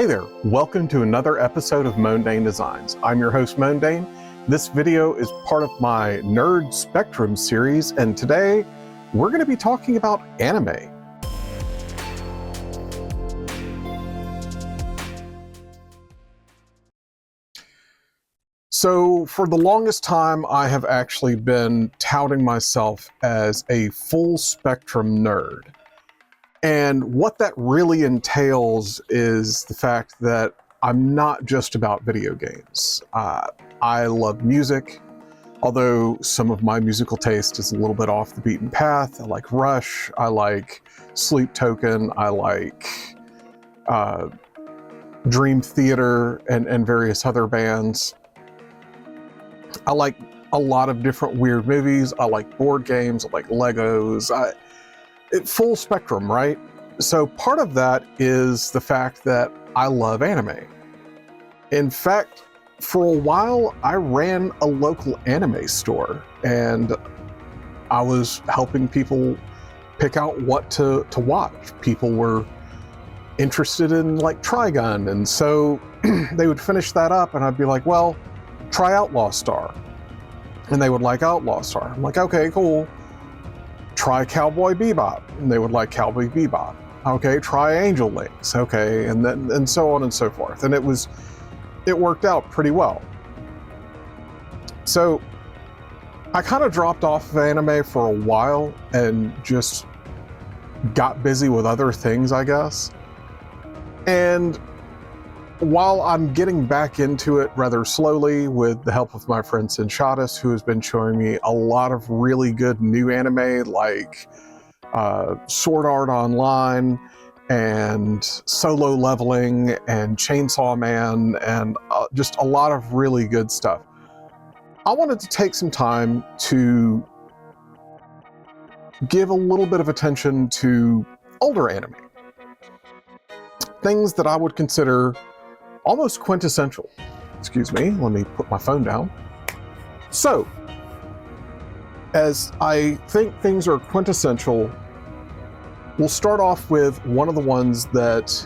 there, welcome to another episode of Mondane Designs. I'm your host Mondane. This video is part of my Nerd Spectrum series, and today we're going to be talking about anime. So for the longest time, I have actually been touting myself as a full spectrum nerd. And what that really entails is the fact that I'm not just about video games. I love music, although some of my musical taste is a little bit off the beaten path. I like Rush, I like Sleep Token, I like Dream Theater and various other bands. I like a lot of different weird movies. I like board games, I like Legos. Full spectrum, right? So part of that is the fact that I love anime. In fact, for a while, I ran a local anime store and I was helping people pick out what to watch. People were interested in like Trigun, and so they would finish that up and I'd be like, well, try Outlaw Star. And they would like Outlaw Star. I'm like, okay, cool. Try Cowboy Bebop, and they would like Cowboy Bebop. Okay, try Angel Links. Okay, and so on and so forth. And it worked out pretty well. So I kind of dropped off of anime for a while and just got busy with other things, I guess. And while I'm getting back into it rather slowly with the help of my friend Cinshadis, who has been showing me a lot of really good new anime like Sword Art Online and Solo Leveling and Chainsaw Man and just a lot of really good stuff. I wanted to take some time to give a little bit of attention to older anime. Things that I would consider almost quintessential. Excuse me, let me put my phone down. So, as I think things are quintessential, we'll start off with one of the ones that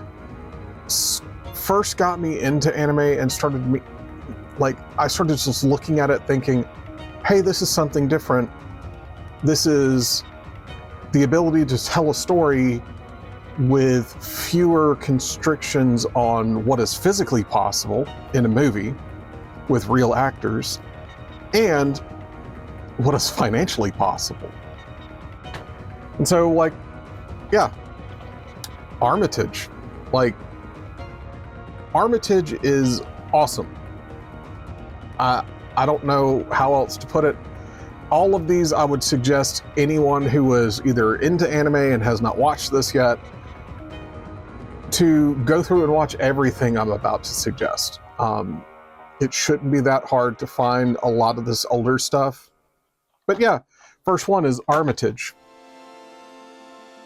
first got me into anime and I started just looking at it thinking, hey, this is something different. This is the ability to tell a story with fewer constrictions on what is physically possible in a movie with real actors and what is financially possible. And so Armitage. Armitage is awesome. I don't know how else to put it. All of these I would suggest anyone who was either into anime and has not watched this yet to go through and watch everything I'm about to suggest. It shouldn't be that hard to find a lot of this older stuff. But yeah, first one is Armitage.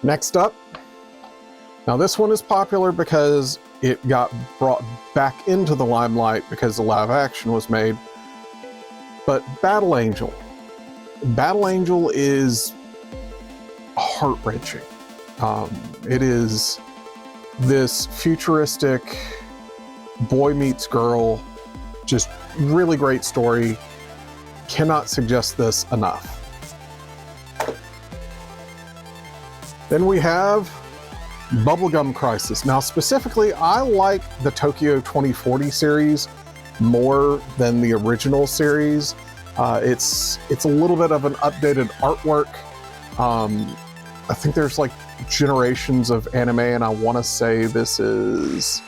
Next up, now this one is popular because it got brought back into the limelight because the live action was made, but Battle Angel. Battle Angel is heart-wrenching. It is this futuristic boy meets girl, just really great story. Cannot suggest this enough. Then we have Bubblegum Crisis. Now specifically, I like the Tokyo 2040 series more than the original series. It's a little bit of an updated artwork. I think there's like generations of anime, and I want to say this is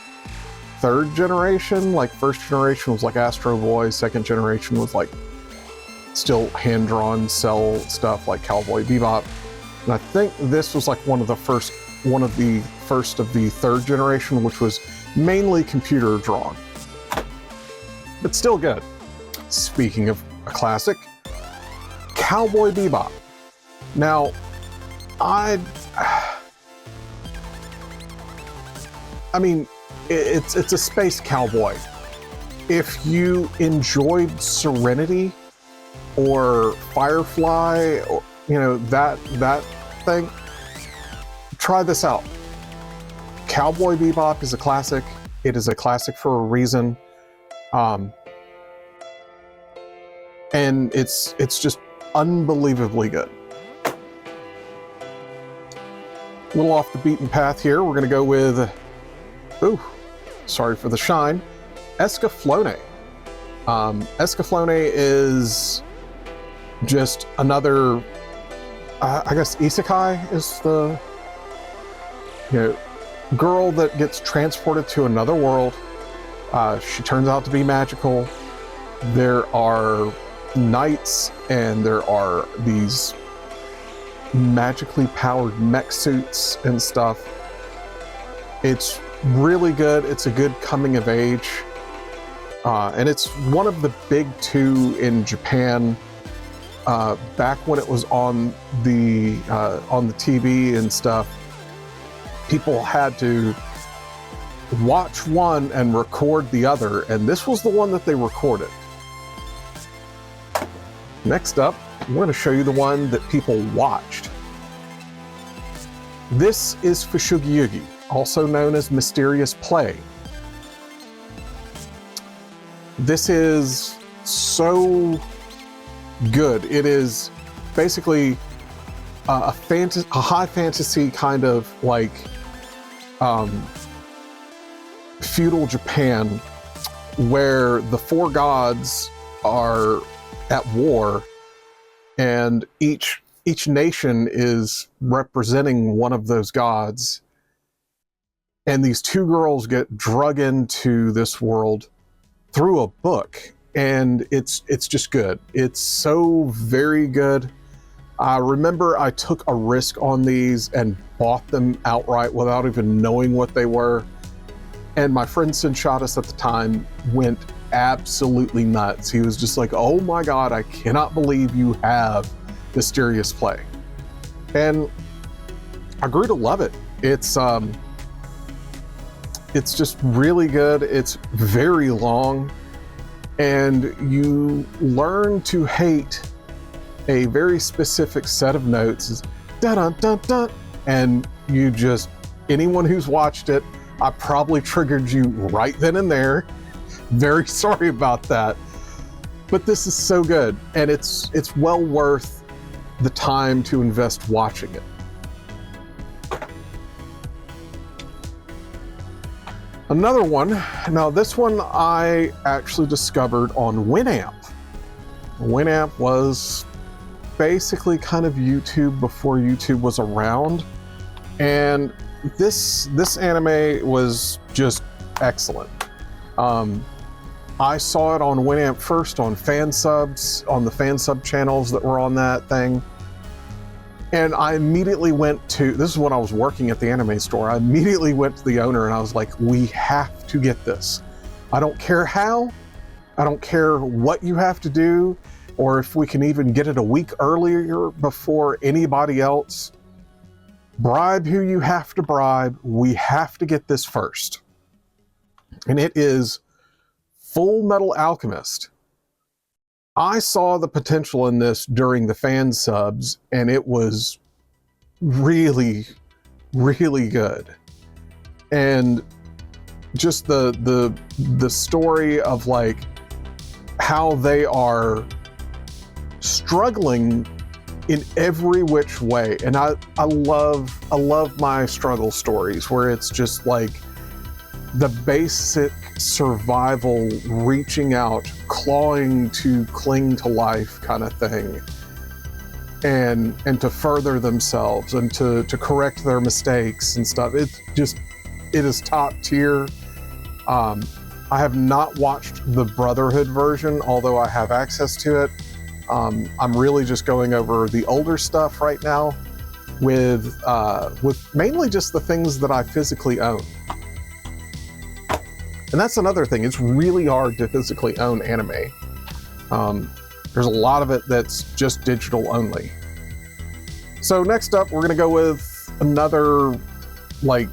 third generation. Like first generation was like Astro Boy, second generation was like still hand-drawn cell stuff like Cowboy Bebop. And I think this was like one of the first of the third generation, which was mainly computer drawn, but still good. Speaking of a classic, Cowboy Bebop. Now, I mean, it's a space cowboy. If you enjoyed Serenity or Firefly, or that thing, try this out. Cowboy Bebop is a classic. It is a classic for a reason. And it's just unbelievably good. A little off the beaten path here. We're going to go with, ooh, sorry for the shine, Escaflowne. Escaflowne is just another, I guess isekai is the, girl that gets transported to another world. She turns out to be magical. There are knights and there are these magically powered mech suits and stuff. It's really good. It's a good coming of age. And it's one of the big two in Japan. Back when it was on the TV and stuff, people had to watch one and record the other, and this was the one that they recorded. Next up, I'm going to show you the one that people watched. This is Fushigi, also known as Mysterious Play. This is so good. It is basically a high fantasy kind of like feudal Japan, where the four gods are at war, and each nation is representing one of those gods. And these two girls get drug into this world through a book, and it's just good. It's so very good. I remember I took a risk on these and bought them outright without even knowing what they were. And my friend Cinshadis at the time went absolutely nuts. He was just like, oh my God, I cannot believe you have Mysterious Play. And I grew to love it. It's just really good. It's very long, and you learn to hate a very specific set of notes. Is dun dun dun dun, and you just, anyone who's watched it, I probably triggered you right then and there. Very sorry about that, but this is so good, and it's well worth the time to invest watching it. Another one, now this one I actually discovered on Winamp. Winamp was basically kind of YouTube before YouTube was around, and this anime was just excellent. I saw it on Winamp first on fan subs, on the fan sub channels that were on that thing. And I immediately went to, this is when I was working at the anime store, I immediately went to the owner and I was like, we have to get this. I don't care how, I don't care what you have to do, or if we can even get it a week earlier before anybody else. Bribe who you have to bribe, we have to get this first. And it is Full Metal Alchemist. I saw the potential in this during the fan subs, and it was really, really good. And just the story of like how they are struggling in every which way. And I love my struggle stories where it's just like the basic survival, reaching out, clawing to cling to life kind of thing, and to further themselves and to correct their mistakes and stuff. It is top tier. I have not watched the Brotherhood version, although I have access to it. I'm really just going over the older stuff right now with mainly just the things that I physically own. And that's another thing, it's really hard to physically own anime. There's a lot of it that's just digital only. So next up, we're gonna go with another, like,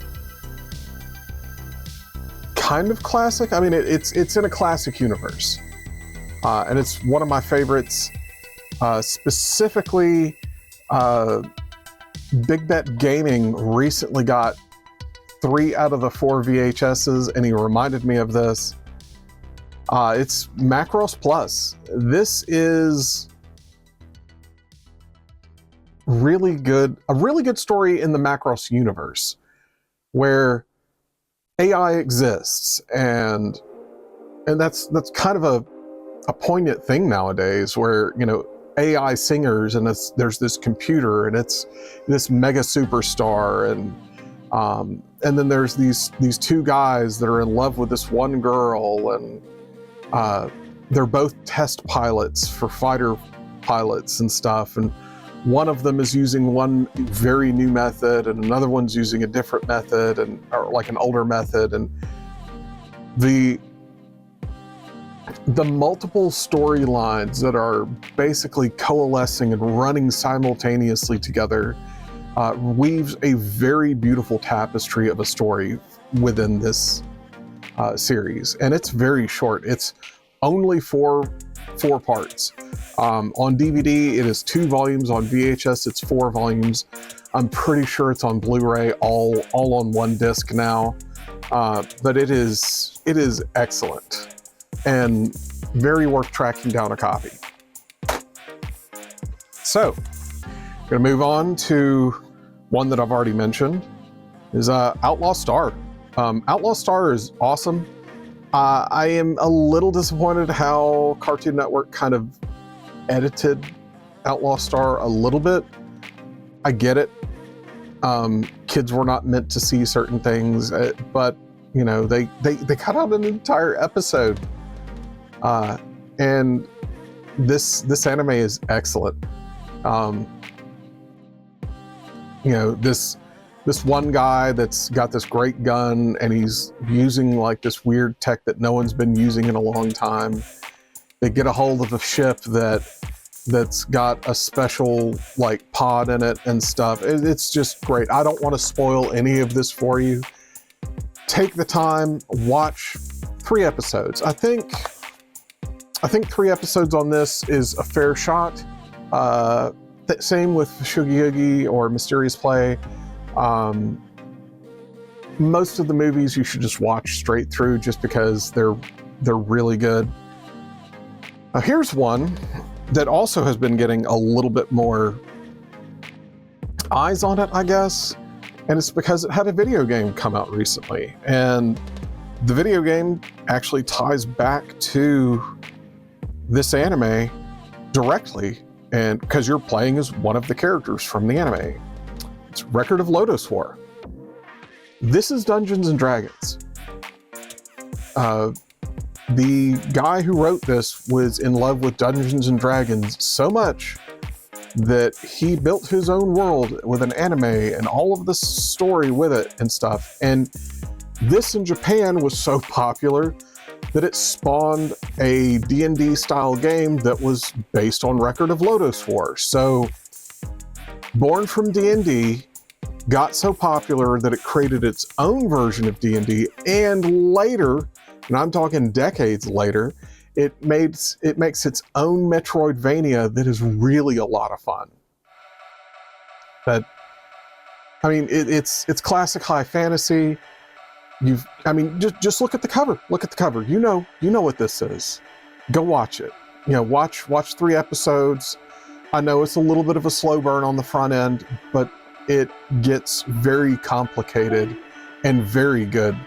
kind of classic. I mean, it's in a classic universe. And it's one of my favorites. Specifically, Big Bet Gaming recently got 3 out of the 4 VHSs, and he reminded me of this. It's Macross Plus. This is really good, a really good story in the Macross universe, where AI exists, and that's kind of a poignant thing nowadays, where, you know, AI singers, and there's this computer, and it's this mega superstar, and then there's these 2 guys that are in love with this one girl, and they're both test pilots for fighter pilots and stuff, and one of them is using one very new method, and another one's using a different method, or like an older method, and the multiple storylines that are basically coalescing and running simultaneously together weaves a very beautiful tapestry of a story within this series, and it's very short. It's only four parts. On DVD, it is 2 volumes. On VHS, it's 4 volumes. I'm pretty sure it's on Blu-ray, all on one disc now. But it is excellent and very worth tracking down a copy. So, I'm gonna move on to one that I've already mentioned, is Outlaw Star. Outlaw Star is awesome. I am a little disappointed how Cartoon Network kind of edited Outlaw Star a little bit. I get it. Kids were not meant to see certain things, but you know, they cut out an entire episode. And this anime is excellent. You know, this one guy that's got this great gun, and he's using like this weird tech that no one's been using in a long time. They get a hold of a ship that's got a special like pod in it and stuff. It's just great. I don't want to spoil any of this for you. Take the time, watch 3 episodes. I think 3 episodes on this is a fair shot. Same with Shoogie Oogie or Mysterious Play. Most of the movies you should just watch straight through, just because they're really good. Now here's one that also has been getting a little bit more eyes on it, I guess, and it's because it had a video game come out recently, and the video game actually ties back to this anime directly, and because you're playing as one of the characters from the anime. It's Record of Lodoss War. This is Dungeons and Dragons. The guy who wrote this was in love with Dungeons and Dragons so much that he built his own world with an anime and all of the story with it and stuff. And this in Japan was so popular that it spawned a D&D style game that was based on Record of Lodoss War. So, born from D&D, got so popular that it created its own version of D&D, and later, and I'm talking decades later, it makes its own Metroidvania that is really a lot of fun. But I mean, it's classic high fantasy. Just look at the cover. Look at the cover. You know what this is. Go watch it. You know, watch 3 episodes. I know it's a little bit of a slow burn on the front end, but it gets very complicated and very good.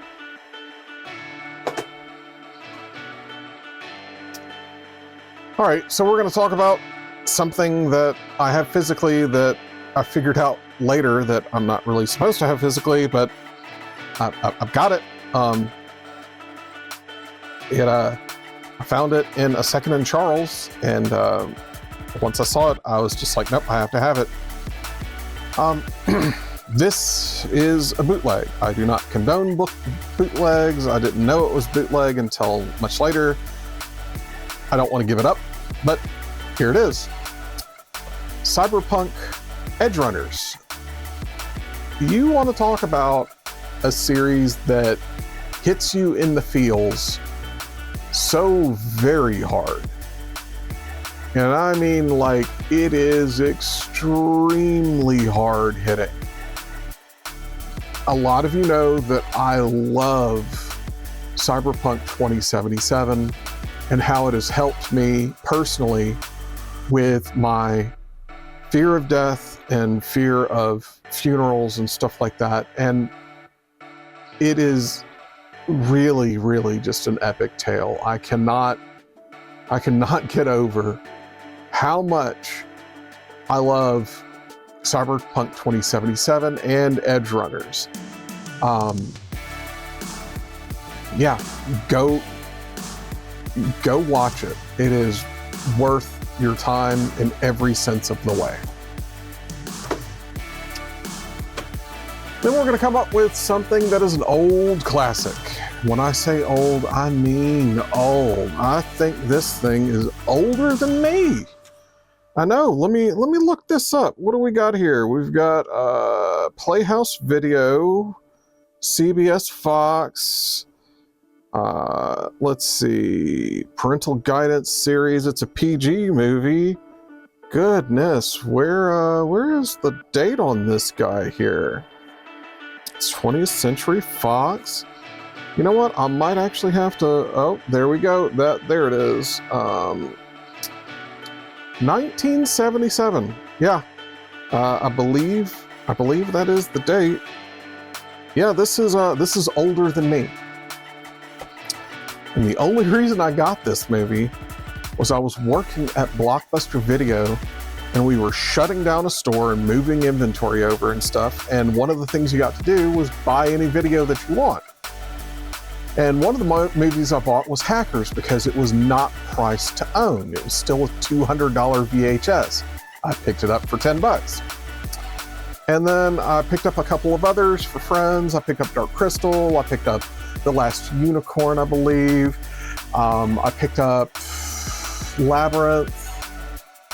All right, so we're going to talk about something that I have physically that I figured out later that I'm not really supposed to have physically, but I've got it. I found it in a second-hand Charles, and once I saw it, I was just like, nope, I have to have it. This is a bootleg. I do not condone bootlegs. I didn't know it was bootleg until much later. I don't want to give it up, but here it is. Cyberpunk Edgerunners. You want to talk about a series that hits you in the feels so very hard. And I mean, like, it is extremely hard hitting. A lot of you know that I love Cyberpunk 2077 and how it has helped me personally with my fear of death and fear of funerals and stuff like that. And it is really, really just an epic tale. I cannot get over how much I love Cyberpunk 2077 and Edge Runners. Yeah, go watch it. It is worth your time in every sense of the way. Then we're going to come up with something that is an old classic. When I say old, I mean old. I think this thing is older than me. I know. Let me look this up. What do we got here? We've got Playhouse Video, CBS Fox. Let's see, parental guidance series. It's a PG movie. Goodness, where is the date on this guy here? It's 20th Century Fox. You know what? I might actually have to. Oh, there we go. There it is. 1977. Yeah, I believe that is the date. Yeah, this is older than me. And the only reason I got this movie was I was working at Blockbuster Video and we were shutting down a store and moving inventory over and stuff. And one of the things you got to do was buy any video that you want. And one of the movies I bought was Hackers because it was not priced to own. It was still a $200 VHS. I picked it up for 10 bucks. And then I picked up a couple of others for friends. I picked up Dark Crystal. I picked up The Last Unicorn, I believe. I picked up Labyrinth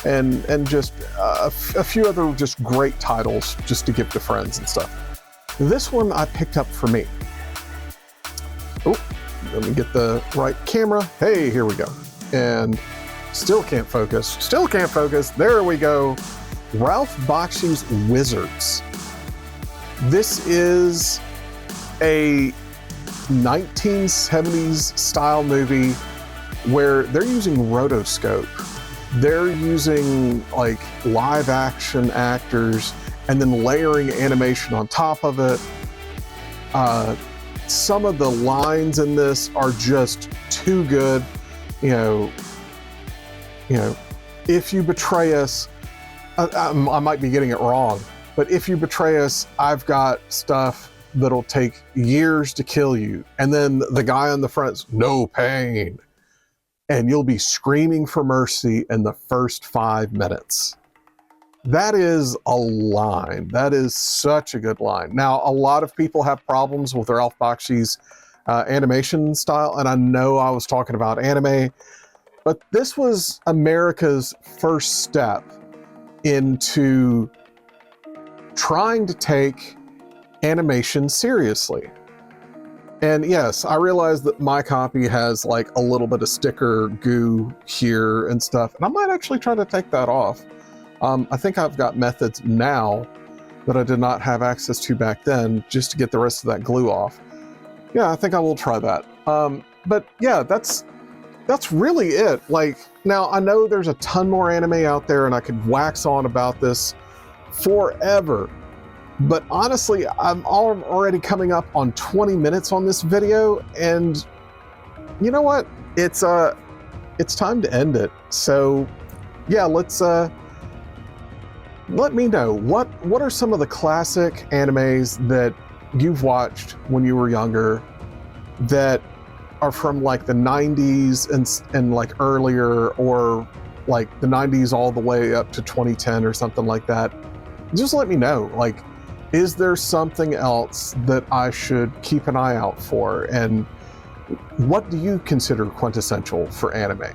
and just a few other just great titles just to give to friends and stuff. This one I picked up for me. Oh, let me get the right camera. Hey, here we go. And still can't focus. Still can't focus. There we go. Ralph Bakshi's Wizards. This is a 1970s style movie where they're using rotoscope. They're using like live action actors and then layering animation on top of it. Some of the lines in this are just too good. You know, if you betray us, I might be getting it wrong, but if you betray us, I've got stuff that'll take years to kill you. And then the guy on the front's no pain. And you'll be screaming for mercy in the first 5 minutes. That is a line. That is such a good line. Now, a lot of people have problems with Ralph Bakshi's animation style, and I know I was talking about anime, but this was America's first step into trying to take animation seriously. And yes, I realize that my copy has like a little bit of sticker goo here and stuff, and I might actually try to take that off. I think I've got methods now that I did not have access to back then just to get the rest of that glue off. Yeah, I think I will try that. But yeah, that's really it. Like, now I know there's a ton more anime out there and I could wax on about this forever. But honestly, I'm already coming up on 20 minutes on this video, and you know what? It's time to end it. So yeah, let's let me know what are some of the classic animes that you've watched when you were younger that are from like the 90s and like earlier, or like the 90s all the way up to 2010 or something like that. Just let me know. Like, is there something else that I should keep an eye out for? And what do you consider quintessential for anime?